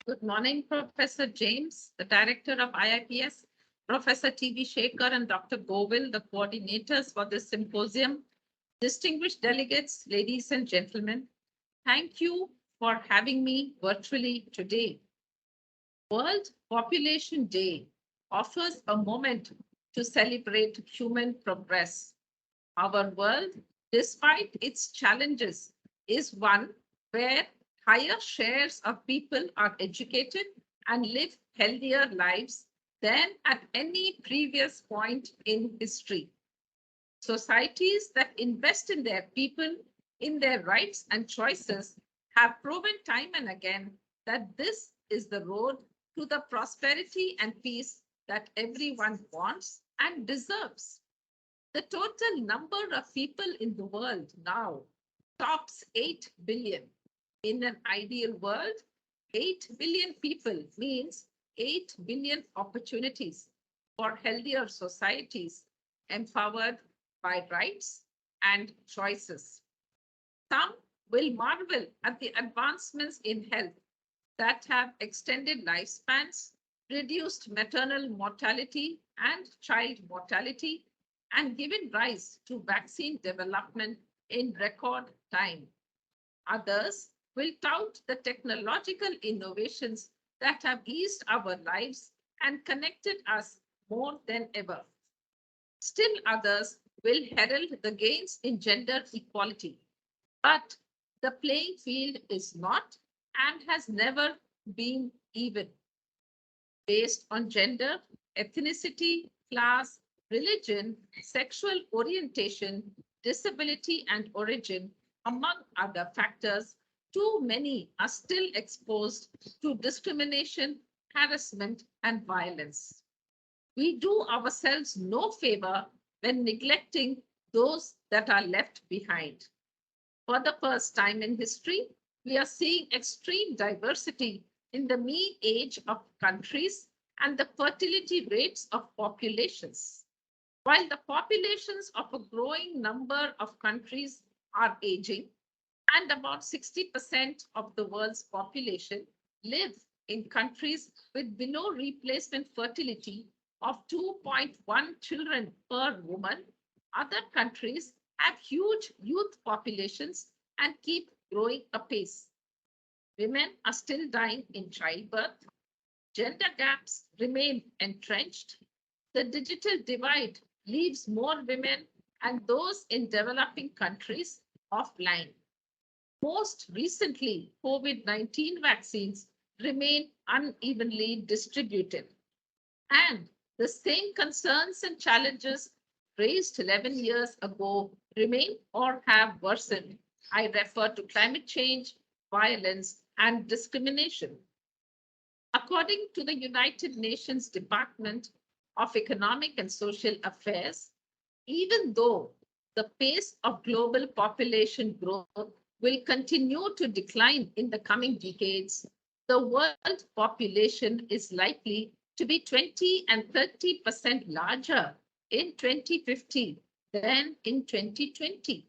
Good morning, Professor James, the director of IIPS, Professor T.V. Shekhar, and Dr. Govil, the coordinators for this symposium. Distinguished delegates, ladies and gentlemen, thank you for having me virtually today. World Population Day offers a moment to celebrate human progress. Our world, despite its challenges, is one where higher shares of people are educated and live healthier lives than at any previous point in history. Societies that invest in their people, in their rights and choices, have proven time and again that this is the road to the prosperity and peace that everyone wants and deserves. The total number of people in the world now tops 8 billion. In an ideal world, 8 billion people means 8 billion opportunities for healthier societies empowered by rights and choices. Some will marvel at the advancements in health that have extended lifespans, reduced maternal mortality and child mortality, and given rise to vaccine development in record time. Others will tout the technological innovations that have eased our lives and connected us more than ever. Still others will herald the gains in gender equality. But the playing field is not and has never been even. Based on gender, ethnicity, class, religion, sexual orientation, disability, and origin, among other factors, too many are still exposed to discrimination, harassment, and violence. We do ourselves no favor when neglecting those that are left behind. For the first time in history, we are seeing extreme diversity in the mean age of countries and the fertility rates of populations. While the populations of a growing number of countries are aging, and about 60% of the world's population live in countries with below replacement fertility of 2.1 children per woman, other countries have huge youth populations and keep growing apace. Women are still dying in childbirth. Gender gaps remain entrenched. The digital divide leaves more women and those in developing countries offline. Most recently, COVID-19 vaccines remain unevenly distributed. And the same concerns and challenges raised 11 years ago remain or have worsened. I refer to climate change, violence, and discrimination. According to the United Nations Department of Economic and Social Affairs, even though the pace of global population growth will continue to decline in the coming decades, the world population is likely to be 20 and 30% larger in 2050 than in 2020.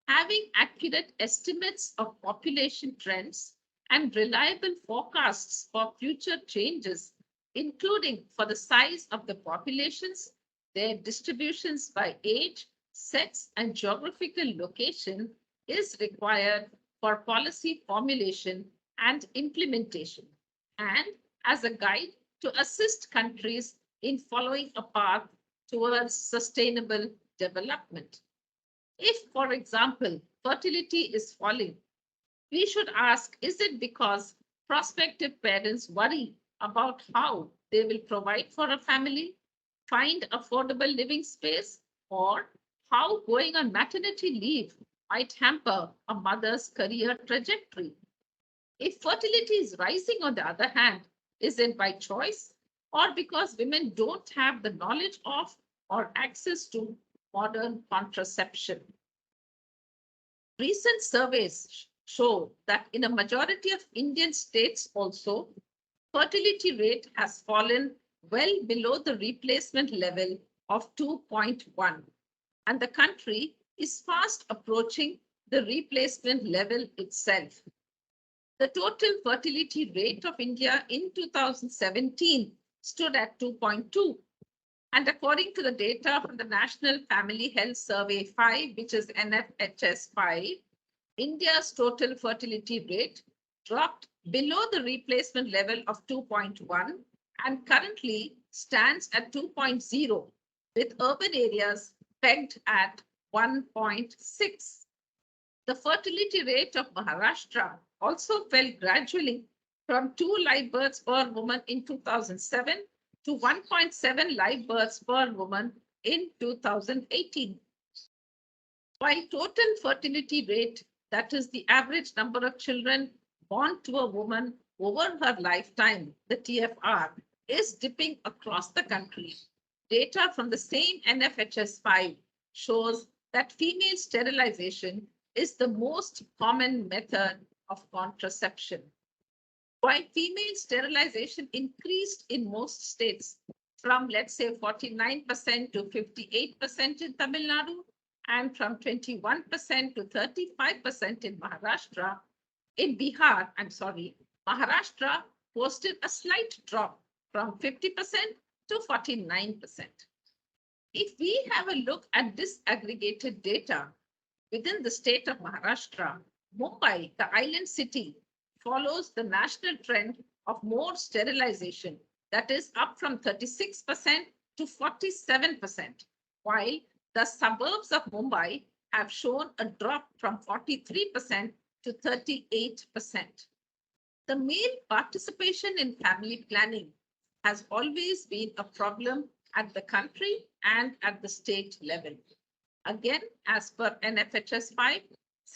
Having accurate estimates of population trends and reliable forecasts for future changes, including for the size of the populations, their distributions by age, sex, and geographical location, is required for policy formulation and implementation, and as a guide to assist countries in following a path towards sustainable development. If, for example, fertility is falling, we should ask, is it because prospective parents worry about how they will provide for a family, find affordable living space, or how going on maternity leave might hamper a mother's career trajectory? If fertility is rising, on the other hand, is it by choice or because women don't have the knowledge of or access to modern contraception? Recent surveys show that in a majority of Indian states also, fertility rate has fallen well below the replacement level of 2.1, and the country is fast approaching the replacement level itself. The total fertility rate of India in 2017 stood at 2.2. And according to the data from the National Family Health Survey 5, which is NFHS 5, India's total fertility rate dropped below the replacement level of 2.1 and currently stands at 2.0, with urban areas pegged at 1.6. The fertility rate of Maharashtra also fell gradually from 2 live births per woman in 2007 to 1.7 live births per woman in 2018. While total fertility rate, that is the average number of children born to a woman over her lifetime, the TFR, is dipping across the country. Data from the same NFHS 5 shows that female sterilization is the most common method of contraception. While female sterilization increased in most states from, let's say, 49% to 58% in Tamil Nadu and from 21% to 35% in Maharashtra, Maharashtra posted a slight drop from 50% to 49%. If we have a look at disaggregated data within the state of Maharashtra, Mumbai, the island city, follows the national trend of more sterilization, that is up from 36% to 47%, while the suburbs of Mumbai have shown a drop from 43% to 38%. The male participation in family planning has always been a problem at the country and at the state level. Again, as per NFHS 5,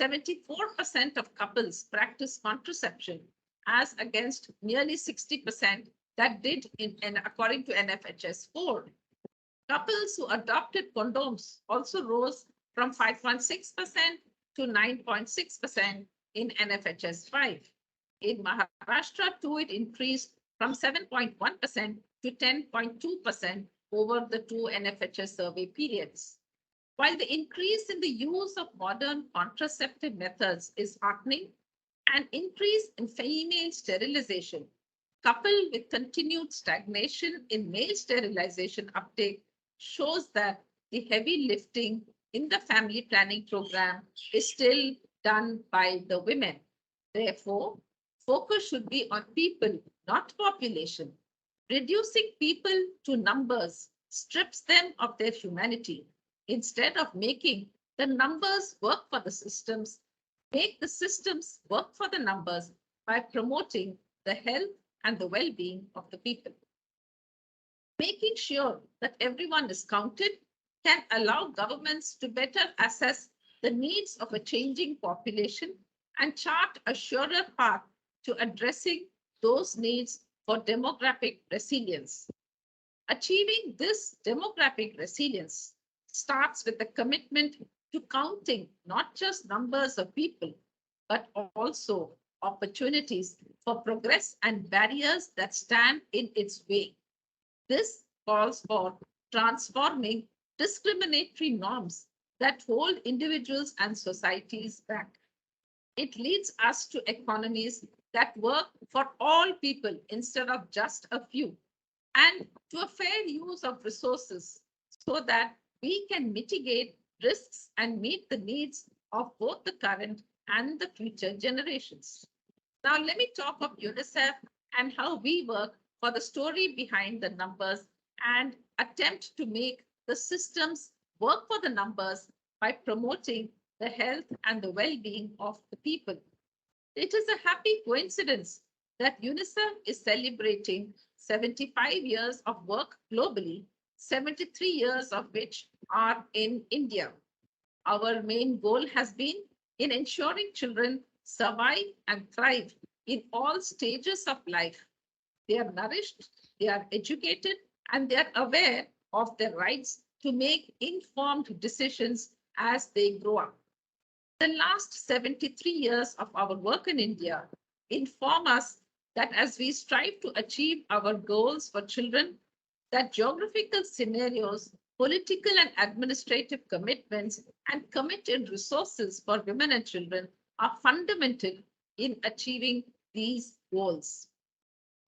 74% of couples practice contraception as against nearly 60% that did according to NFHS 4. Couples who adopted condoms also rose from 5.6% to 9.6% in NFHS 5. In Maharashtra too, it increased from 7.1% to 10.2% over the two NFHS survey periods. While the increase in the use of modern contraceptive methods is heartening, an increase in female sterilization, coupled with continued stagnation in male sterilization uptake, shows that the heavy lifting in the family planning program is still done by the women. Therefore, focus should be on people, not population. Reducing people to numbers strips them of their humanity. Instead of making the numbers work for the systems, make the systems work for the numbers by promoting the health and the well-being of the people. Making sure that everyone is counted can allow governments to better assess the needs of a changing population and chart a surer path to addressing those needs for demographic resilience. Achieving this demographic resilience starts with the commitment to counting not just numbers of people, but also opportunities for progress and barriers that stand in its way. This calls for transforming discriminatory norms that hold individuals and societies back. It leads us to economies that work for all people instead of just a few, and to a fair use of resources so that we can mitigate risks and meet the needs of both the current and the future generations. Now, let me talk of UNICEF and how we work for the story behind the numbers and attempt to make the systems work for the numbers by promoting the health and the well-being of the people. It is a happy coincidence that UNICEF is celebrating 75 years of work globally, 73 years of which are in India. Our main goal has been in ensuring children survive and thrive in all stages of life. They are nourished, they are educated, and they are aware of their rights to make informed decisions as they grow up. The last 73 years of our work in India inform us that as we strive to achieve our goals for children, that geographical scenarios, political and administrative commitments, and committed resources for women and children are fundamental in achieving these goals.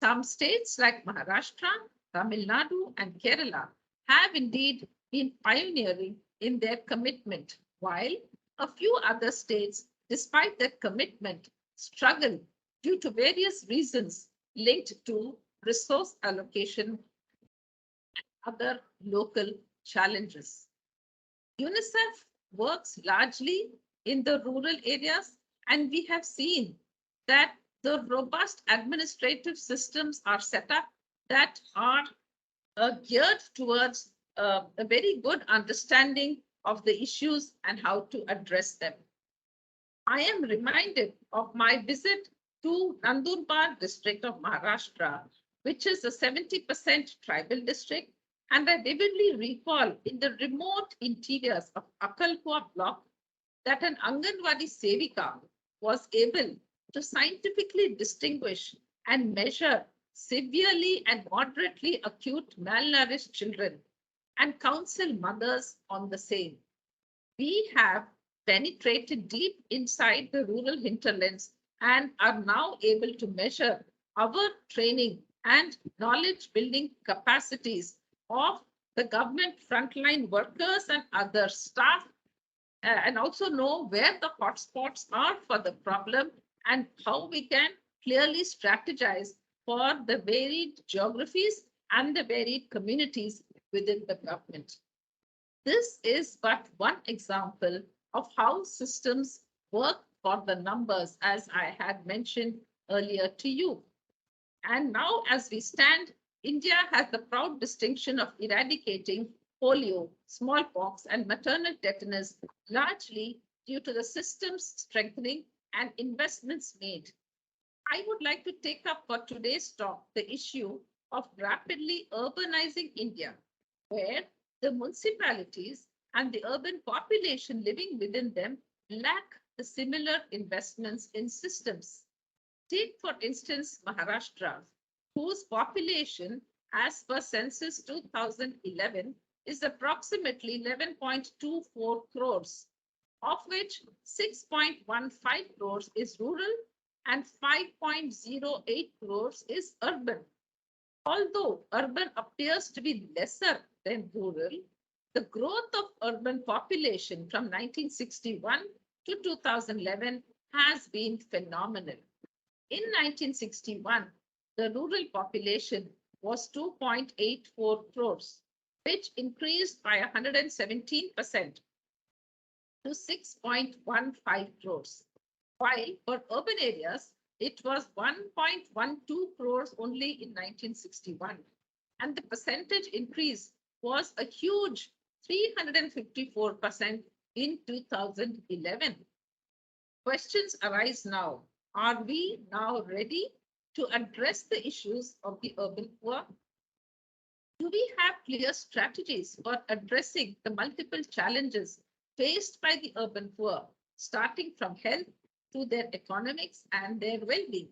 Some states like Maharashtra, Tamil Nadu, and Kerala have indeed been pioneering in their commitment, while a few other states, despite their commitment, struggle due to various reasons linked to resource allocation and other local challenges. UNICEF works largely in the rural areas, and we have seen that the robust administrative systems are set up that are geared towards a very good understanding of the issues and how to address them. I am reminded of my visit to Nandurbar district of Maharashtra, which is a 70% tribal district. And I vividly recall in the remote interiors of Akalpur block that an Anganwadi Sevika was able to scientifically distinguish and measure severely and moderately acute malnourished children and counsel mothers on the same. We have penetrated deep inside the rural hinterlands and are now able to measure our training and knowledge building capacities of the government frontline workers and other staff, and also know where the hotspots are for the problem and how we can clearly strategize for the varied geographies and the varied communities within the government. This is but one example of how systems work for the numbers, as I had mentioned earlier to you. And now, as we stand, India has the proud distinction of eradicating polio, smallpox, and maternal tetanus, largely due to the systems strengthening and investments made. I would like to take up for today's talk the issue of rapidly urbanizing India, where the municipalities and the urban population living within them lack the similar investments in systems. Take, for instance, Maharashtra, whose population, as per Census 2011, is approximately 11.24 crores, of which 6.15 crores is rural and 5.08 crores is urban. Although urban appears to be lesser than rural, the growth of urban population from 1961 to 2011 has been phenomenal. In 1961, the rural population was 2.84 crores, which increased by 117% to 6.15 crores, while for urban areas, it was 1.12 crores only in 1961, and the percentage increase was a huge 354% in 2011. Questions arise now. Are we now ready to address the issues of the urban poor? Do we have clear strategies for addressing the multiple challenges faced by the urban poor, starting from health to their economics and their well-being?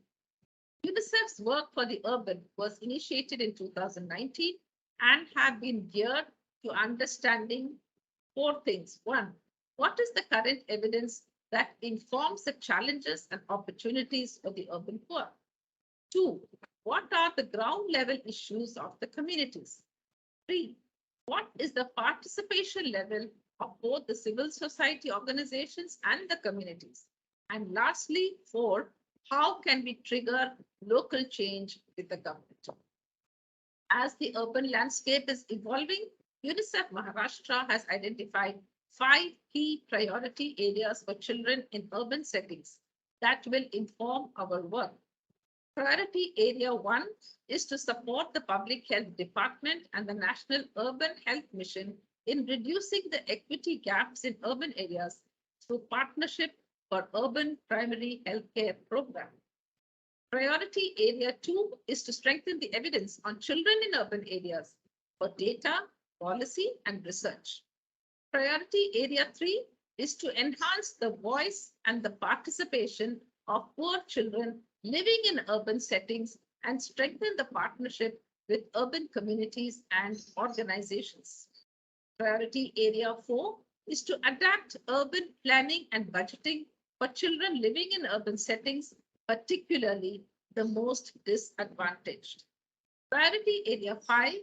UNICEF's work for the urban was initiated in 2019 and have been geared to understanding four things. One, what is the current evidence that informs the challenges and opportunities for the urban poor? Two, what are the ground level issues of the communities? Three, what is the participation level of both the civil society organizations and the communities? And lastly, four, how can we trigger local change with the government? As the urban landscape is evolving, UNICEF Maharashtra has identified 5 key priority areas for children in urban settings that will inform our work. Priority Area 1 is to support the Public Health Department and the National Urban Health Mission in reducing the equity gaps in urban areas through Partnership for Urban Primary Healthcare Program. Priority Area 2 is to strengthen the evidence on children in urban areas for data, policy, and research. Priority Area 3 is to enhance the voice and the participation of poor children living in urban settings and strengthen the partnership with urban communities and organizations. Priority Area 4 is to adapt urban planning and budgeting for children living in urban settings particularly the most disadvantaged. Priority Area 5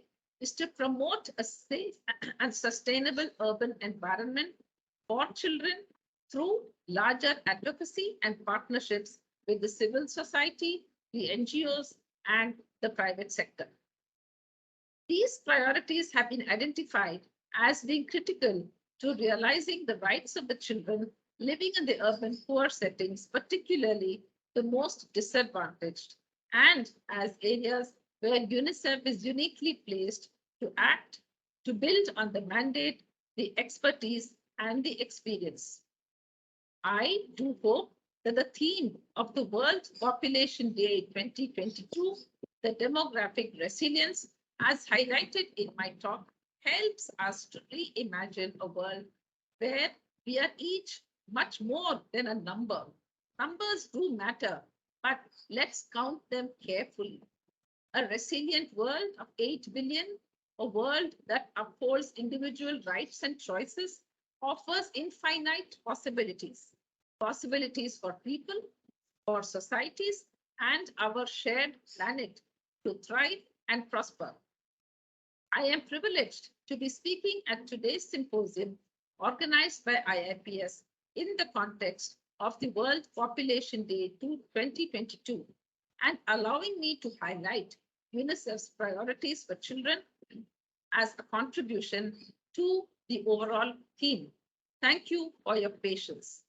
is to promote a safe and sustainable urban environment for children through larger advocacy and partnerships with the civil society, the NGOs, and the private sector. These priorities have been identified as being critical to realizing the rights of the children living in the urban poor settings, particularly the most disadvantaged, and as areas where UNICEF is uniquely placed to act to build on the mandate, the expertise, and the experience. I do hope that the theme of the World Population Day 2022, the demographic resilience, as highlighted in my talk, helps us to reimagine a world where we are each much more than a number. Numbers do matter, but let's count them carefully. A resilient world of 8 billion, a world that upholds individual rights and choices, offers infinite possibilities. Possibilities for people, for societies, and our shared planet to thrive and prosper. I am privileged to be speaking at today's symposium organized by IIPS in the context of the World Population Day 2022 and allowing me to highlight UNICEF's priorities for children as a contribution to the overall theme. Thank you for your patience.